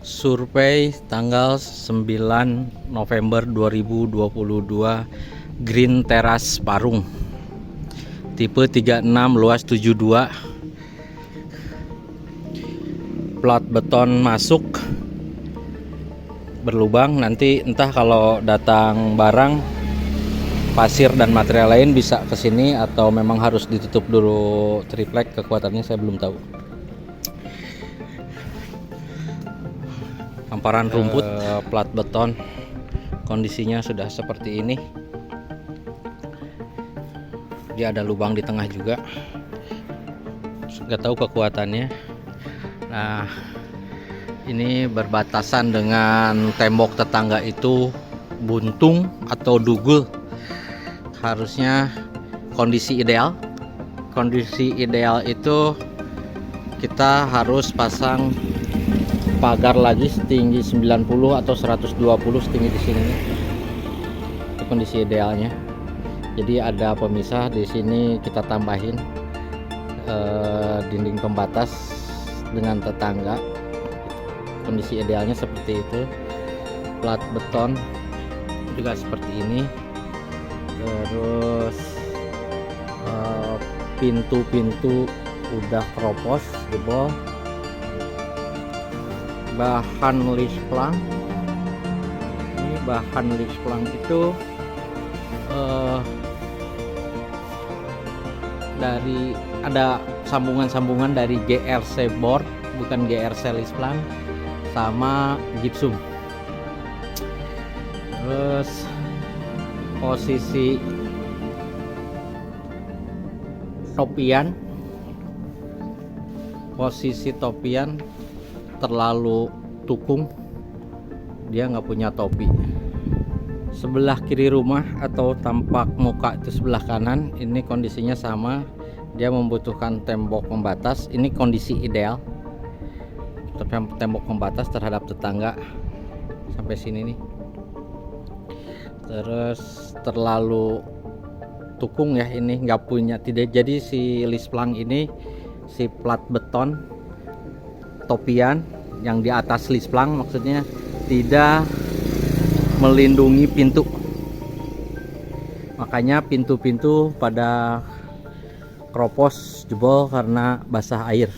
Survei tanggal 9 November 2022 Green Teras Parung, tipe 36, luas 72, plat beton masuk, berlubang. Nanti entah kalau datang barang pasir dan material lain bisa ke sini atau memang harus ditutup dulu triplek. Kekuatannya saya belum tahu. Hamparan rumput, plat beton kondisinya sudah seperti ini. Dia ada lubang di tengah juga, nggak tahu kekuatannya. Nah, ini berbatasan dengan tembok tetangga itu buntung atau dugul. Harusnya kondisi ideal. Kondisi ideal itu kita harus pasang pagar lagi setinggi 90 atau 120 setinggi di sini. Itu kondisi idealnya. Jadi ada pemisah di sini, kita tambahin dinding pembatas dengan tetangga. Kondisi idealnya seperti itu. Plat beton juga seperti ini. Terus pintu-pintu udah keropos, jebol. Bahan lisplang, ini bahan lisplang itu dari ada sambungan-sambungan dari GRC board, bukan GRC lisplang, sama gypsum. Terus posisi topian terlalu tukung, dia nggak punya topi. Sebelah kiri rumah atau tampak muka itu sebelah kanan, ini kondisinya sama, dia membutuhkan tembok pembatas. Ini kondisi ideal, tembok pembatas terhadap tetangga sampai sini nih. Terus terlalu tukung ya, ini nggak punya, tidak. Jadi si lisplang ini, si plat beton topian yang di atas lisplang maksudnya tidak melindungi pintu, makanya pintu-pintu pada keropos, jebol karena basah air.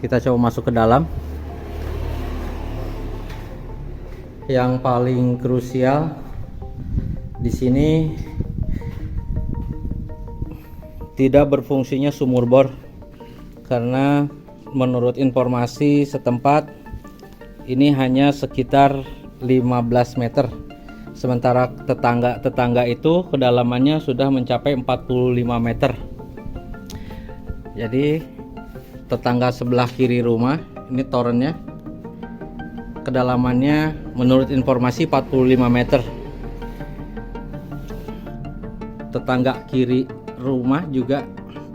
Kita coba masuk ke dalam. Yang paling krusial di sini tidak berfungsinya sumur bor, karena menurut informasi setempat ini hanya sekitar 15 meter, sementara tetangga itu kedalamannya sudah mencapai 45 meter. Jadi tetangga sebelah kiri rumah ini torennya, kedalamannya menurut informasi 45 meter. Tetangga kiri rumah juga,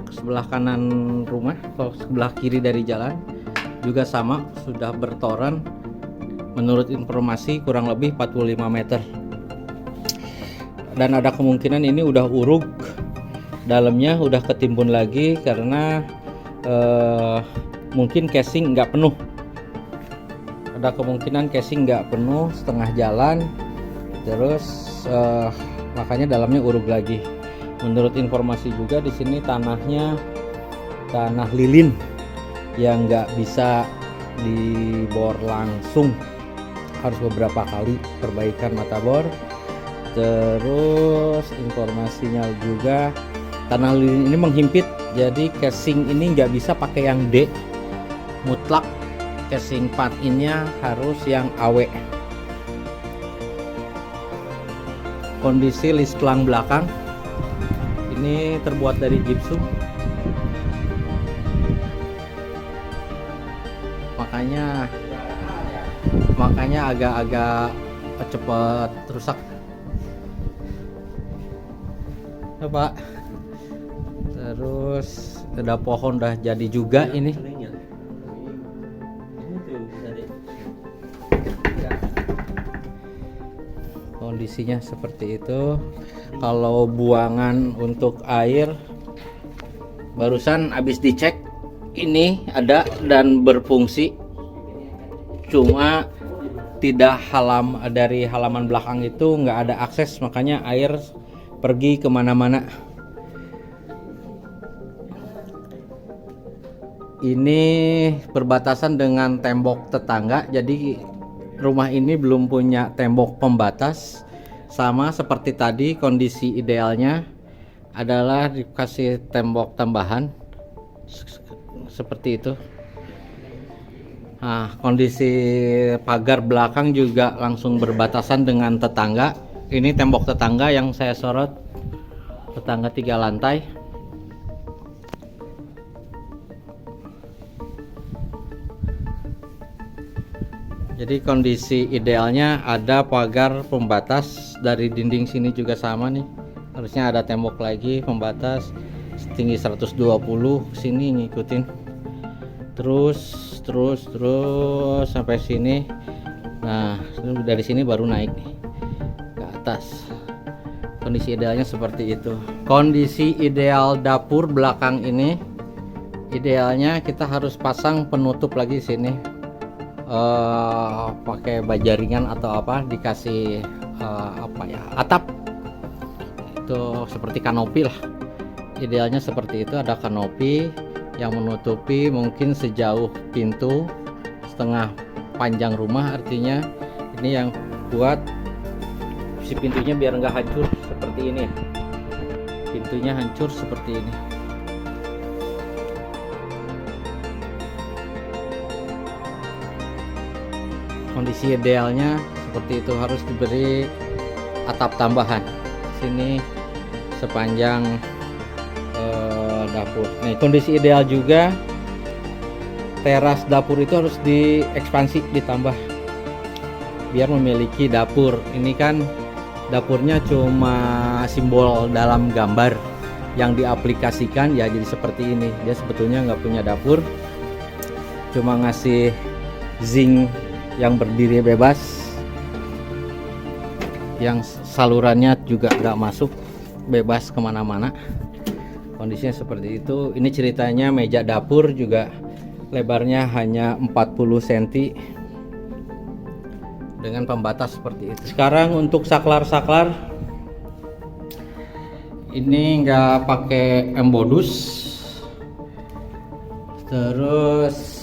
sebelah kanan rumah atau sebelah kiri dari jalan juga sama, sudah bertoran menurut informasi kurang lebih 45 meter. Dan ada kemungkinan ini udah uruk, dalamnya udah ketimbun lagi karena mungkin casing nggak penuh. Ada kemungkinan casing nggak penuh, setengah jalan, terus makanya dalamnya uruk lagi. Menurut informasi juga di sini tanahnya tanah lilin yang nggak bisa dibor langsung, harus beberapa kali perbaikan mata bor. Terus informasinya juga tanah lilin ini menghimpit, jadi casing ini nggak bisa pakai yang D mutlak, casing part-innya harus yang AW. Kondisi lisplang belakang ini terbuat dari gypsum, makanya agak-agak cepat rusak. Ya, Pak. Terus ada pohon dah jadi juga ini. Pohon kondisinya seperti itu. Kalau buangan untuk air barusan habis dicek, ini ada dan berfungsi, cuma tidak dari halaman belakang itu nggak ada akses, makanya air pergi kemana-mana. Ini berbatasan dengan tembok tetangga, jadi rumah ini belum punya tembok pembatas. Sama seperti tadi, kondisi idealnya adalah dikasih tembok tambahan seperti itu. Nah, kondisi pagar belakang juga langsung berbatasan dengan tetangga. Ini tembok tetangga yang saya sorot, tetangga 3 lantai. Jadi kondisi idealnya ada pagar pembatas, dari dinding sini juga sama nih. Harusnya ada tembok lagi pembatas setinggi 120, sini ngikutin. Terus sampai sini. Nah, dari sini baru naik nih ke atas. Kondisi idealnya seperti itu. Kondisi ideal dapur belakang ini, idealnya kita harus pasang penutup lagi sini. Pakai baja ringan atau apa, dikasih atap itu seperti kanopi lah. Idealnya seperti itu, ada kanopi yang menutupi mungkin sejauh pintu setengah panjang rumah. Artinya ini yang buat si pintunya biar nggak hancur seperti ini. Pintunya hancur seperti ini. Kondisi idealnya seperti itu, harus diberi atap tambahan sini sepanjang dapur. Nah, kondisi ideal juga teras dapur itu harus diekspansi, ditambah biar memiliki dapur. Ini kan dapurnya cuma simbol dalam gambar, yang diaplikasikan ya jadi seperti ini. Dia sebetulnya nggak punya dapur, cuma ngasih zinc yang berdiri bebas, yang salurannya juga nggak masuk, bebas kemana-mana. Kondisinya seperti itu. Ini ceritanya meja dapur juga lebarnya hanya 40 cm dengan pembatas seperti itu. Sekarang untuk saklar-saklar ini nggak pakai embodus. Terus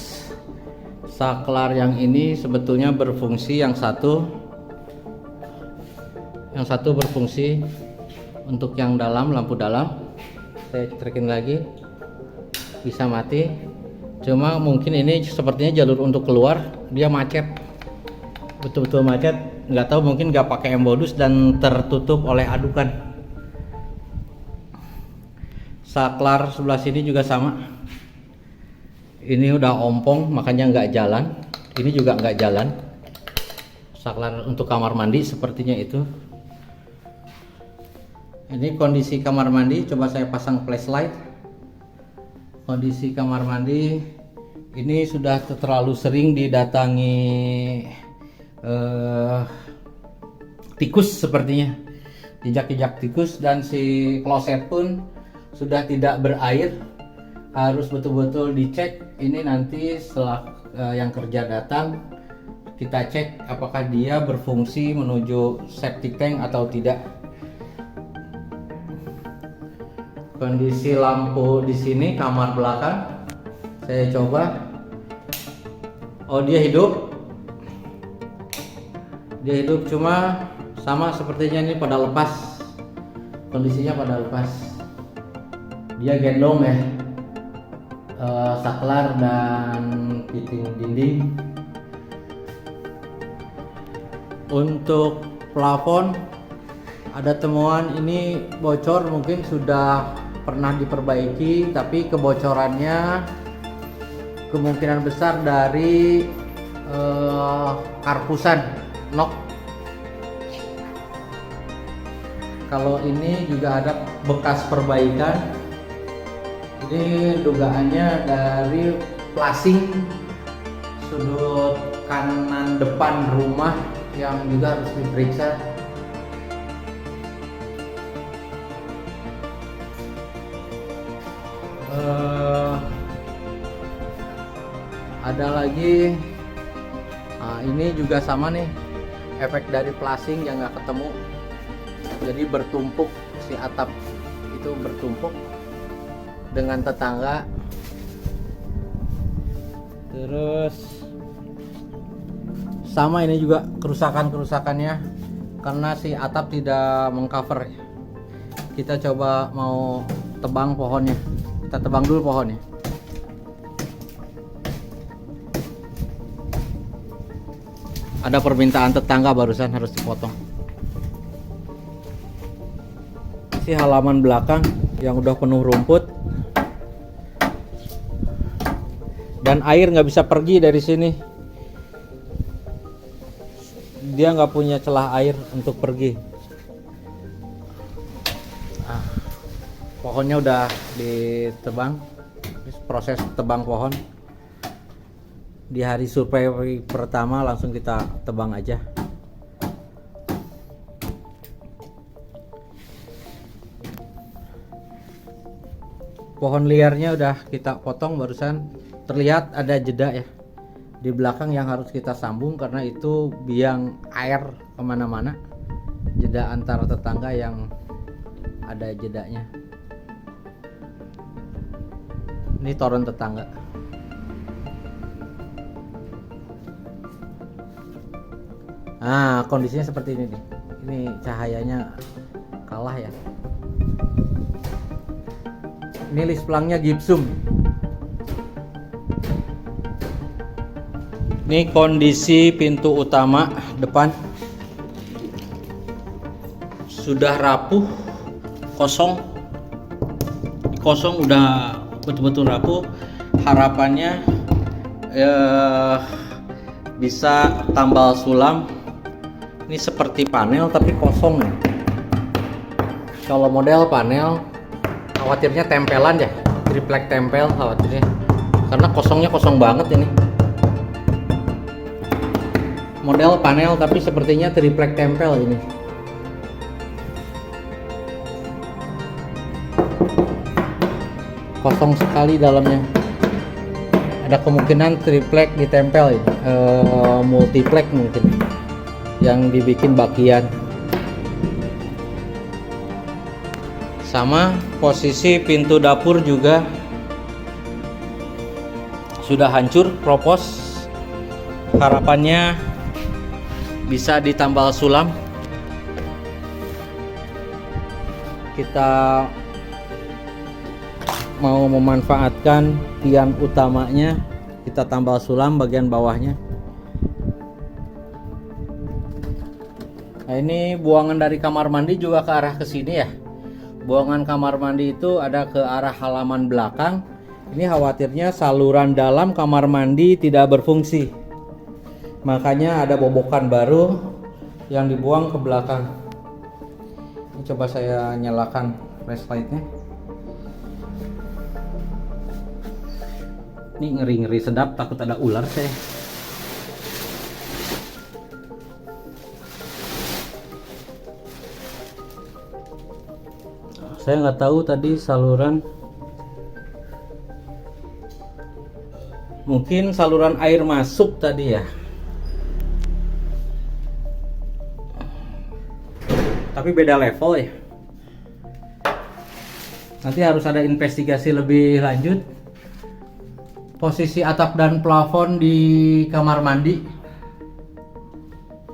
saklar yang ini sebetulnya berfungsi, yang satu berfungsi untuk yang dalam, lampu dalam. Saya cetekin lagi, bisa mati. Cuma mungkin ini sepertinya jalur untuk keluar dia macet, betul-betul macet. Nggak tahu, mungkin nggak pakai embodus dan tertutup oleh adukan. Saklar sebelah sini juga sama. Ini udah ompong, makanya nggak jalan. Ini juga nggak jalan. Saklar untuk kamar mandi sepertinya itu. Ini kondisi kamar mandi, coba saya pasang flashlight. Kondisi kamar mandi ini sudah terlalu sering didatangi tikus sepertinya, jejak-jejak tikus, dan si kloset pun sudah tidak berair. Harus betul-betul dicek. Ini nanti setelah yang kerja datang, kita cek apakah dia berfungsi menuju septic tank atau tidak. Kondisi lampu di sini kamar belakang, saya coba. Oh, dia hidup, cuma sama sepertinya ini pada lepas. Kondisinya pada lepas. Dia gendong ya, saklar dan fitting dinding. Untuk plafon ada temuan ini bocor, mungkin sudah pernah diperbaiki, tapi kebocorannya kemungkinan besar dari karpusan nok. Kalau ini juga ada bekas perbaikan. Ini dugaannya dari plasing sudut kanan depan rumah yang juga harus diperiksa. Eh, ada lagi, nah, ini juga sama nih, efek dari flashing yang nggak ketemu, jadi bertumpuk, si atap itu bertumpuk dengan tetangga. Terus sama ini juga kerusakannya karena si atap tidak mengcover. Kita coba mau tebang pohonnya, kita tebang dulu pohonnya. Ada permintaan tetangga barusan harus dipotong. Si halaman belakang yang udah penuh rumput dan air nggak bisa pergi dari sini. Dia nggak punya celah air untuk pergi. Pohonnya udah ditebang. Proses tebang pohon di hari survei pertama langsung kita tebang aja. Pohon liarnya udah kita potong barusan. Terlihat ada jeda ya di belakang yang harus kita sambung karena itu biang air kemana-mana. Jeda antar tetangga yang ada jedanya. Ini toren tetangga. Nah, kondisinya seperti ini nih. Ini cahayanya kalah ya. Ini list plangnya gypsum. Ini kondisi pintu utama depan sudah rapuh, kosong udah betul-betul rapuh. Harapannya bisa tambal sulam. Ini seperti panel tapi kosong nih. Kalau model panel khawatirnya tempelan ya, triplek tempel khawatirnya, karena kosongnya kosong banget ini. Model panel tapi sepertinya triplek tempel ini. Kosong sekali dalamnya. Ada kemungkinan triplek ditempel ini, multiplek mungkin yang dibikin bagian. Sama posisi pintu dapur juga sudah hancur, kropos. Harapannya bisa ditambal sulam. Kita mau memanfaatkan tiang utamanya, kita tambal sulam bagian bawahnya. Nah, ini buangan dari kamar mandi juga ke arah ke sini ya. Buangan kamar mandi itu ada ke arah halaman belakang. Ini khawatirnya saluran dalam kamar mandi tidak berfungsi. Makanya ada bobokan baru yang dibuang ke belakang. Ini coba saya nyalakan flashlightnya. Ini ngeri-ngeri sedap, takut ada ular saya. Saya nggak tahu tadi saluran, mungkin saluran air masuk tadi ya. Tapi beda level ya. Nanti harus ada investigasi lebih lanjut. Posisi atap dan plafon di kamar mandi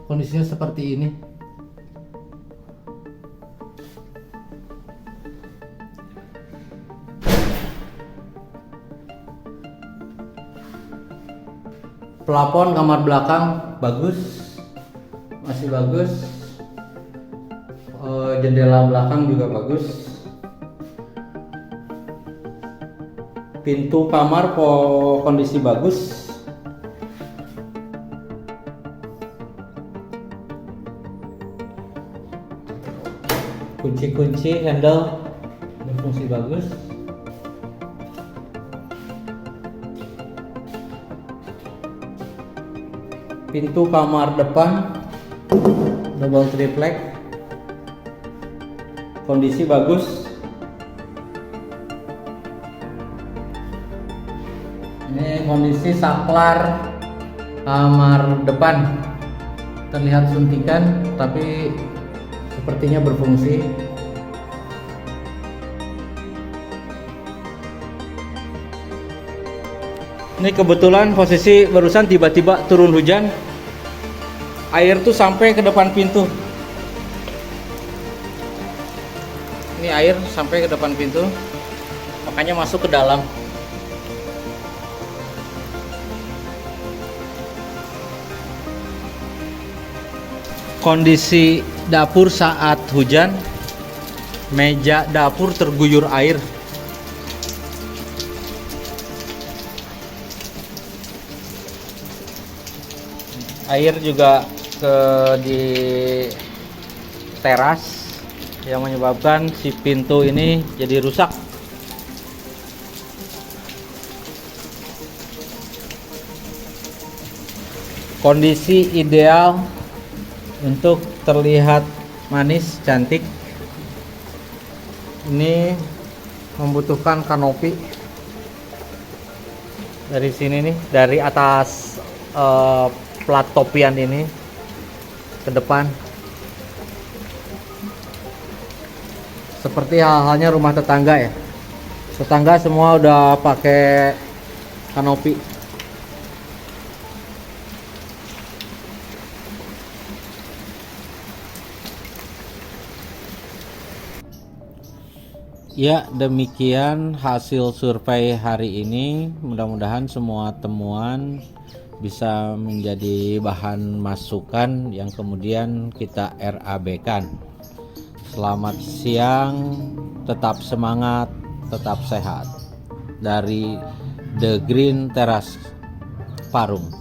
kondisinya seperti ini. Plafon kamar belakang bagus, masih bagus. Jendela belakang juga bagus. Pintu kamar kondisi bagus. Kunci-kunci handle berfungsi bagus. Pintu kamar depan double triplek, kondisi bagus. Ini kondisi saklar kamar depan, terlihat suntikan tapi sepertinya berfungsi. Ini kebetulan posisi barusan tiba-tiba turun hujan, air tuh sampai ke depan pintu. Ini air sampai ke depan pintu, makanya masuk ke dalam. Kondisi dapur saat hujan, meja dapur terguyur air. Air juga di teras yang menyebabkan si pintu ini jadi rusak. Kondisi ideal untuk terlihat manis, cantik. Ini membutuhkan kanopi dari sini nih, dari atas plat topian ini ke depan. Seperti halnya rumah tetangga ya. Tetangga semua udah pakai kanopi. Ya, demikian hasil survei hari ini. Mudah-mudahan semua temuan bisa menjadi bahan masukan yang kemudian kita RAB-kan. Selamat siang, tetap semangat, tetap sehat. Dari The Green Terrace Parung.